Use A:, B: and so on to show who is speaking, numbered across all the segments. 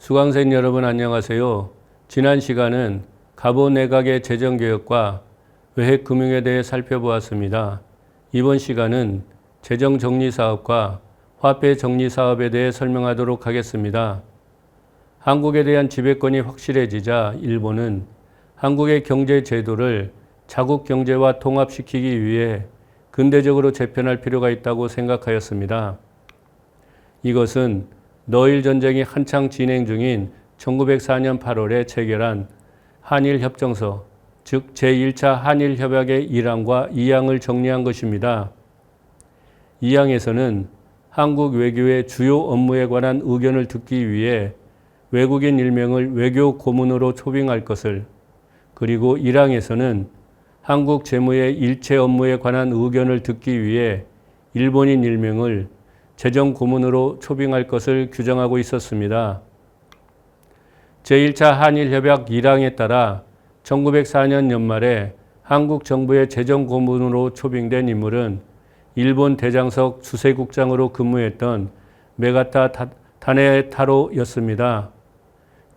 A: 수강생 여러분 안녕하세요. 지난 시간은 가보 내각의 재정개혁과 외핵금융에 대해 살펴보았습니다. 이번 시간은 재정정리사업과 화폐정리사업에 대해 설명하도록 하겠습니다. 한국에 대한 지배권이 확실해지자 일본은 한국의 경제제도를 자국 경제와 통합시키기 위해 근대적으로 재편할 필요가 있다고 생각하였습니다. 이것은 너일 전쟁이 한창 진행 중인 1904년 8월에 체결한 한일협정서, 즉 제1차 한일협약의 1항과 2항을 정리한 것입니다. 2항에서는 한국 외교의 주요 업무에 관한 의견을 듣기 위해 외국인 1명을 외교 고문으로 초빙할 것을, 그리고 1항에서는 한국 재무의 일체 업무에 관한 의견을 듣기 위해 일본인 1명을 재정 고문으로 초빙할 것을 규정하고 있었습니다. 제1차 한일협약 1항에 따라 1904년 연말에 한국 정부의 재정 고문으로 초빙된 인물은 일본 대장석 주세국장으로 근무했던 메가타 타네타로였습니다.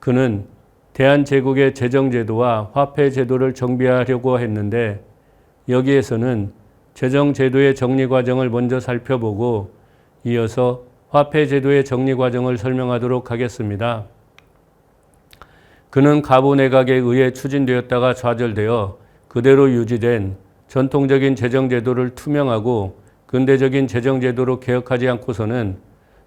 A: 그는 대한제국의 재정제도와 화폐제도를 정비하려고 했는데 여기에서는 재정제도의 정리 과정을 먼저 살펴보고 이어서 화폐제도의 정리 과정을 설명하도록 하겠습니다. 그는 가보 내각에 의해 추진되었다가 좌절되어 그대로 유지된 전통적인 재정제도를 투명하고 근대적인 재정제도로 개혁하지 않고서는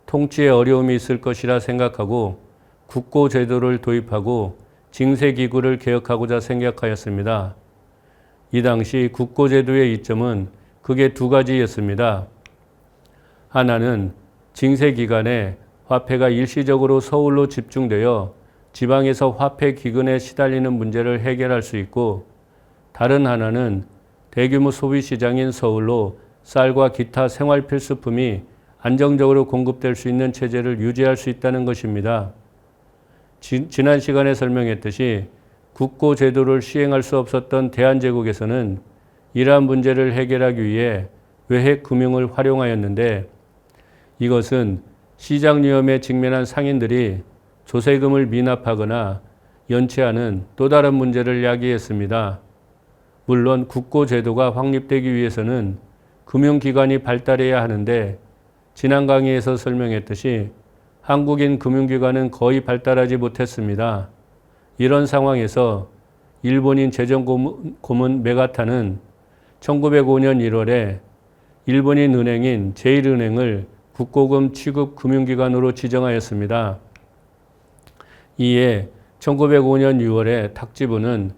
A: 통치에 어려움이 있을 것이라 생각하고 국고제도를 도입하고 징세기구를 개혁하고자 생각하였습니다. 이 당시 국고제도의 이점은 크게 두 가지였습니다. 하나는 징세기간에 화폐가 일시적으로 서울로 집중되어 지방에서 화폐 기근에 시달리는 문제를 해결할 수 있고, 다른 하나는 대규모 소비시장인 서울로 쌀과 기타 생활필수품이 안정적으로 공급될 수 있는 체제를 유지할 수 있다는 것입니다. 지난 시간에 설명했듯이 국고제도를 시행할 수 없었던 대한제국에서는 이러한 문제를 해결하기 위해 외핵금융을 활용하였는데, 이것은 시장 위험에 직면한 상인들이 조세금을 미납하거나 연체하는 또 다른 문제를 야기했습니다. 물론 국고제도가 확립되기 위해서는 금융기관이 발달해야 하는데 지난 강의에서 설명했듯이 한국인 금융기관은 거의 발달하지 못했습니다. 이런 상황에서 일본인 재정고문 메가타는 1905년 1월에 일본인 은행인 제1은행을 국고금 취급 금융기관으로 지정하였습니다. 이에 1905년 6월에 탁지부는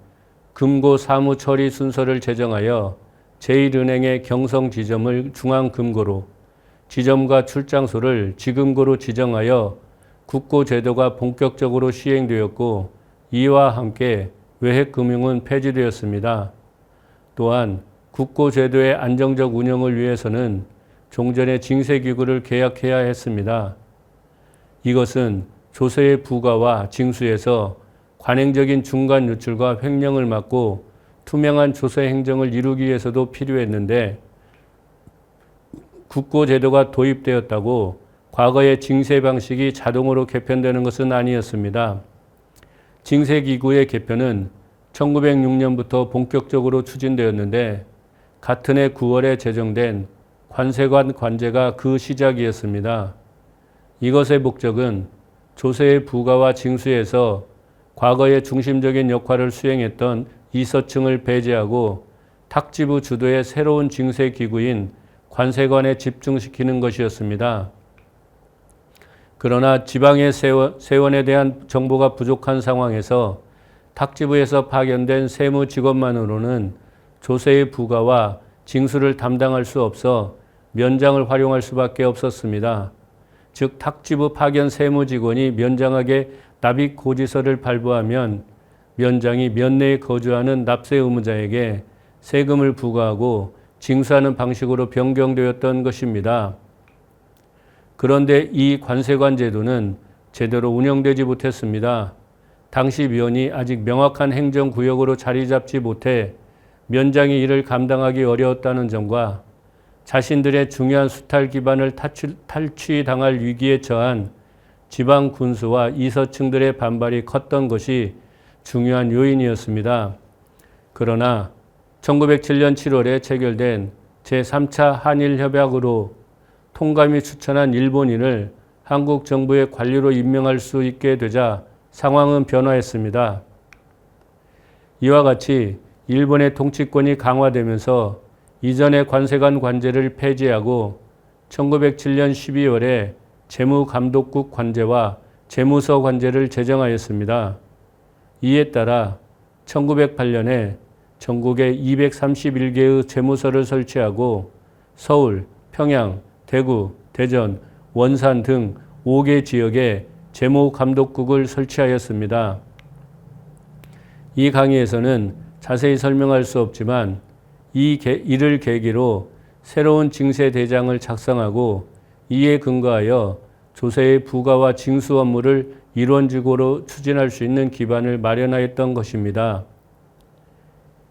A: 금고 사무 처리 순서를 제정하여 제1은행의 경성 지점을 중앙금고로, 지점과 출장소를 지금고로 지정하여 국고제도가 본격적으로 시행되었고, 이와 함께 외핵금융은 폐지되었습니다. 또한 국고제도의 안정적 운영을 위해서는 종전에 징세기구를 개혁해야 했습니다. 이것은 조세의 부과와 징수에서 관행적인 중간 유출과 횡령을 막고 투명한 조세 행정을 이루기 위해서도 필요했는데, 국고제도가 도입되었다고 과거의 징세 방식이 자동으로 개편되는 것은 아니었습니다. 징세기구의 개편은 1906년부터 본격적으로 추진되었는데 같은 해 9월에 제정된 관세관 관제가 그 시작이었습니다. 이것의 목적은 조세의 부과와 징수에서 과거의 중심적인 역할을 수행했던 이서층을 배제하고 탁지부 주도의 새로운 징세기구인 관세관에 집중시키는 것이었습니다. 그러나 지방의 세원에 대한 정보가 부족한 상황에서 탁지부에서 파견된 세무 직원만으로는 조세의 부과와 징수를 담당할 수 없어 면장을 활용할 수밖에 없었습니다. 즉 탁지부 파견 세무직원이 면장에게 납입 고지서를 발부하면 면장이 면 내에 거주하는 납세 의무자에게 세금을 부과하고 징수하는 방식으로 변경되었던 것입니다. 그런데 이 관세관 제도는 제대로 운영되지 못했습니다. 당시 면이 아직 명확한 행정구역으로 자리 잡지 못해 면장이 이를 감당하기 어려웠다는 점과 자신들의 중요한 수탈 기반을 탈취당할 위기에 처한 지방 군수와 이서층들의 반발이 컸던 것이 중요한 요인이었습니다. 그러나 1907년 7월에 체결된 제3차 한일협약으로 통감이 추천한 일본인을 한국 정부의 관리로 임명할 수 있게 되자 상황은 변화했습니다. 이와 같이 일본의 통치권이 강화되면서 이전의 관세관 관제를 폐지하고 1907년 12월에 재무감독국 관제와 재무서 관제를 제정하였습니다. 이에 따라 1908년에 전국에 231개의 재무서를 설치하고 서울, 평양, 대구, 대전, 원산 등 5개 지역에 재무감독국을 설치하였습니다. 이 강의에서는 자세히 설명할 수 없지만 이를 계기로 새로운 징세대장을 작성하고 이에 근거하여 조세의 부과와 징수 업무를 이론적으로 추진할 수 있는 기반을 마련하였던 것입니다.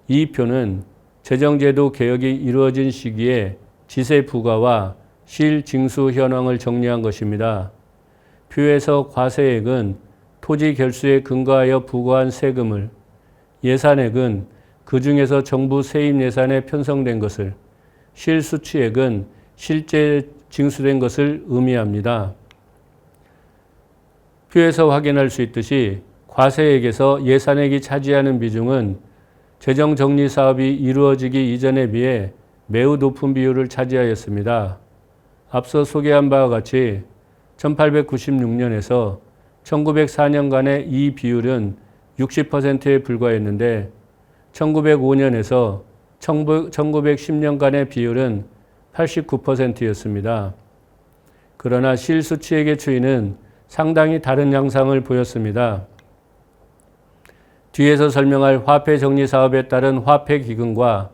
A: 이 표는 재정제도 개혁이 이루어진 시기에 지세 부과와 실징수 현황을 정리한 것입니다. 표에서 과세액은 토지 결수에 근거하여 부과한 세금을, 예산액은 그 중에서 정부 세입 예산에 편성된 것을, 실수취액은 실제 징수된 것을 의미합니다. 표에서 확인할 수 있듯이 과세액에서 예산액이 차지하는 비중은 재정정리 사업이 이루어지기 이전에 비해 매우 높은 비율을 차지하였습니다. 앞서 소개한 바와 같이 1896년에서 1904년간의 이 비율은 60%에 불과했는데 1905년에서 1910년간의 비율은 89%였습니다. 그러나 실수취액의 추이는 상당히 다른 양상을 보였습니다. 뒤에서 설명할 화폐정리 사업에 따른 화폐기금과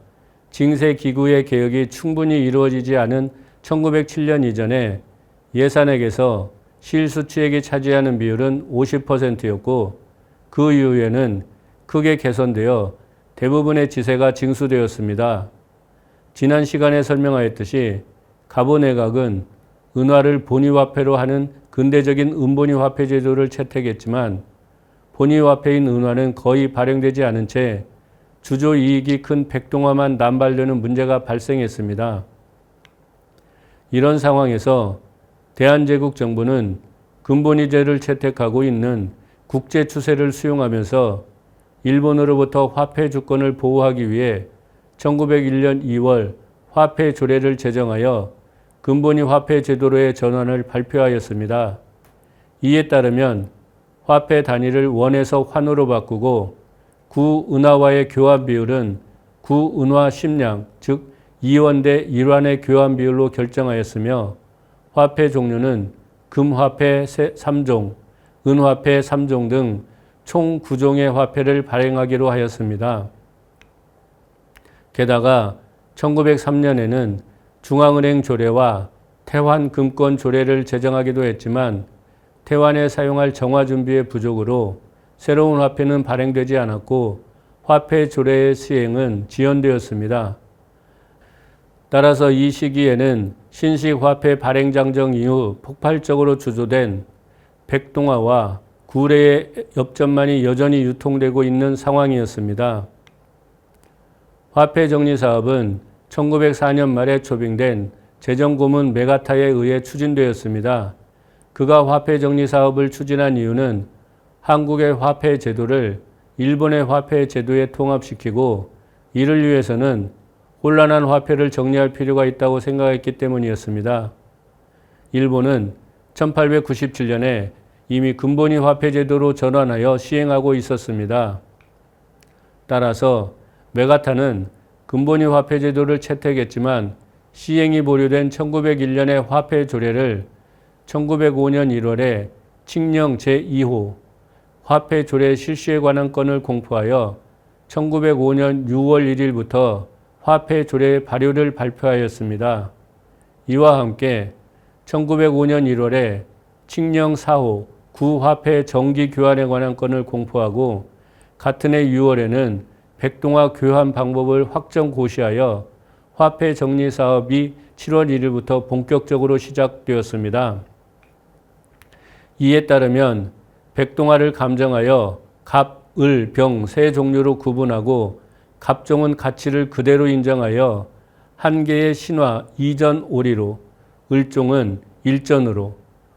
A: 징세기구의 개혁이 충분히 이루어지지 않은 1907년 이전에 예산액에서 실수취액이 차지하는 비율은 50%였고 그 이후에는 크게 개선되어 대부분의 지세가 징수되었습니다. 지난 시간에 설명하였듯이 가보내각은 은화를 본위화폐로 하는 근대적인 은본위화폐 제도를 채택했지만 본위화폐인 은화는 거의 발행되지 않은 채 주조 이익이 큰 백동화만 남발되는 문제가 발생했습니다. 이런 상황에서 대한제국 정부는 근본위제를 채택하고 있는 국제 추세를 수용하면서 일본으로부터 화폐 주권을 보호하기 위해 1901년 2월 화폐 조례를 제정하여 근본위 화폐 제도로의 전환을 발표하였습니다. 이에 따르면 화폐 단위를 원에서 환으로 바꾸고 구은화와의 교환 비율은 구은화 10량, 즉 2원 대 1환의 교환 비율로 결정하였으며 화폐 종류는 금화폐 3종, 은화폐 3종 등 총 9종의 화폐를 발행하기로 하였습니다. 게다가 1903년에는 중앙은행 조례와 태환금권 조례를 제정하기도 했지만 태환에 사용할 정화 준비의 부족으로 새로운 화폐는 발행되지 않았고 화폐 조례의 시행은 지연되었습니다. 따라서 이 시기에는 신식 화폐 발행 장정 이후 폭발적으로 주조된 백동화와 구례의 엽전만이 여전히 유통되고 있는 상황이었습니다. 화폐 정리 사업은 1904년 말에 초빙된 재정고문 메가타에 의해 추진되었습니다. 그가 화폐 정리 사업을 추진한 이유는 한국의 화폐 제도를 일본의 화폐 제도에 통합시키고 이를 위해서는 혼란한 화폐를 정리할 필요가 있다고 생각했기 때문이었습니다. 일본은 1897년에 이미 근본위 화폐 제도로 전환하여 시행하고 있었습니다. 따라서 메가타는 근본위 화폐 제도를 채택했지만 시행이 보류된 1901년의 화폐 조례를 1905년 1월에 칙령 제2호 화폐 조례 실시에 관한 건을 공포하여 1905년 6월 1일부터 화폐 조례 발효를 발표하였습니다. 이와 함께 1905년 1월에 칙령 4호 구화폐 정기 교환에 관한 건을 공포하고 같은 해 6월에는 백동화 교환 방법을 확정 고시하여 화폐 정리 사업이 7월 1일부터 본격적으로 시작되었습니다. 이에 따르면 백동화를 감정하여 갑, 을, 병 세 종류로 구분하고 갑종은 가치를 그대로 인정하여 한 개의 신화 이전 오리로, 을종은 일전으로,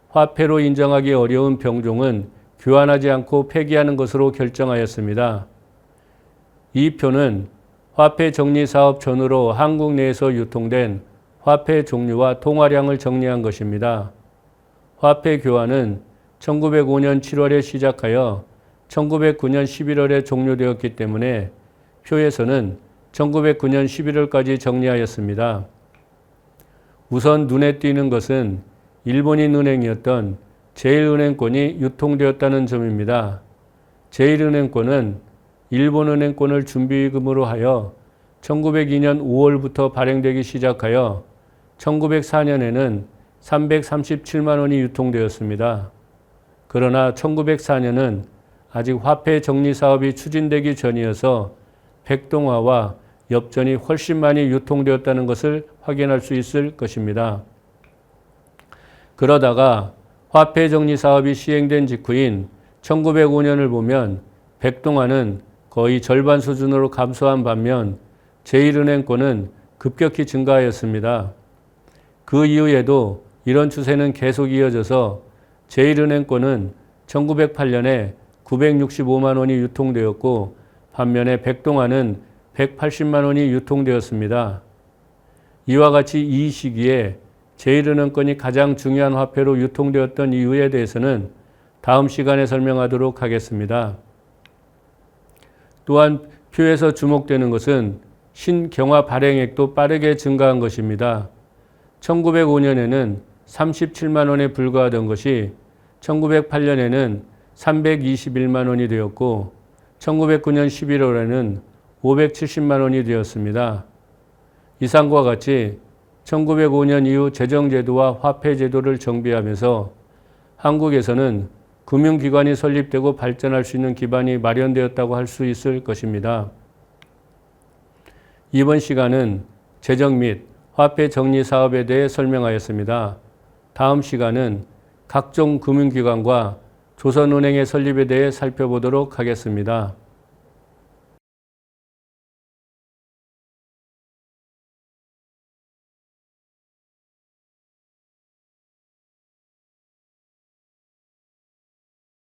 A: 화폐로 인정하기 어려운 병종은 교환하지 않고 폐기하는 것으로 결정하였습니다. 이 표는 화폐 정리 사업 전후로 한국 내에서 유통된 화폐 종류와 통화량을 정리한 것입니다. 화폐 교환은 1905년 7월에 시작하여 1909년 11월에 종료되었기 때문에 표에서는 1909년 11월까지 정리하였습니다. 우선 눈에 띄는 것은 일본인 은행이었던 제1은행권이 유통되었다는 점입니다. 제1은행권은 일본은행권을 준비금으로 하여 1902년 5월부터 발행되기 시작하여 1904년에는 337만 원이 유통되었습니다. 그러나 1904년은 아직 화폐 정리 사업이 추진되기 전이어서 백동화와 엽전이 훨씬 많이 유통되었다는 것을 확인할 수 있을 것입니다. 그러다가 화폐 정리 사업이 시행된 직후인 1905년을 보면 백동화는 거의 절반 수준으로 감소한 반면 제1은행권은 급격히 증가하였습니다. 그 이후에도 이런 추세는 계속 이어져서 제1은행권은 1908년에 965만 원이 유통되었고 반면에 백동화는 180만 원이 유통되었습니다. 이와 같이 이 시기에 제1은행권이 가장 중요한 화폐로 유통되었던 이유에 대해서는 다음 시간에 설명하도록 하겠습니다. 또한 표에서 주목되는 것은 신경화 발행액도 빠르게 증가한 것입니다. 1905년에는 37만 원에 불과하던 것이 1908년에는 321만 원이 되었고 1909년 11월에는 570만 원이 되었습니다. 이상과 같이 1905년 이후 재정제도와 화폐제도를 정비하면서 한국에서는 금융기관이 설립되고 발전할 수 있는 기반이 마련되었다고 할 수 있을 것입니다. 이번 시간은 재정 및 화폐 정리 사업에 대해 설명하였습니다. 다음 시간은 각종 금융기관과 조선은행의 설립에 대해 살펴보도록 하겠습니다.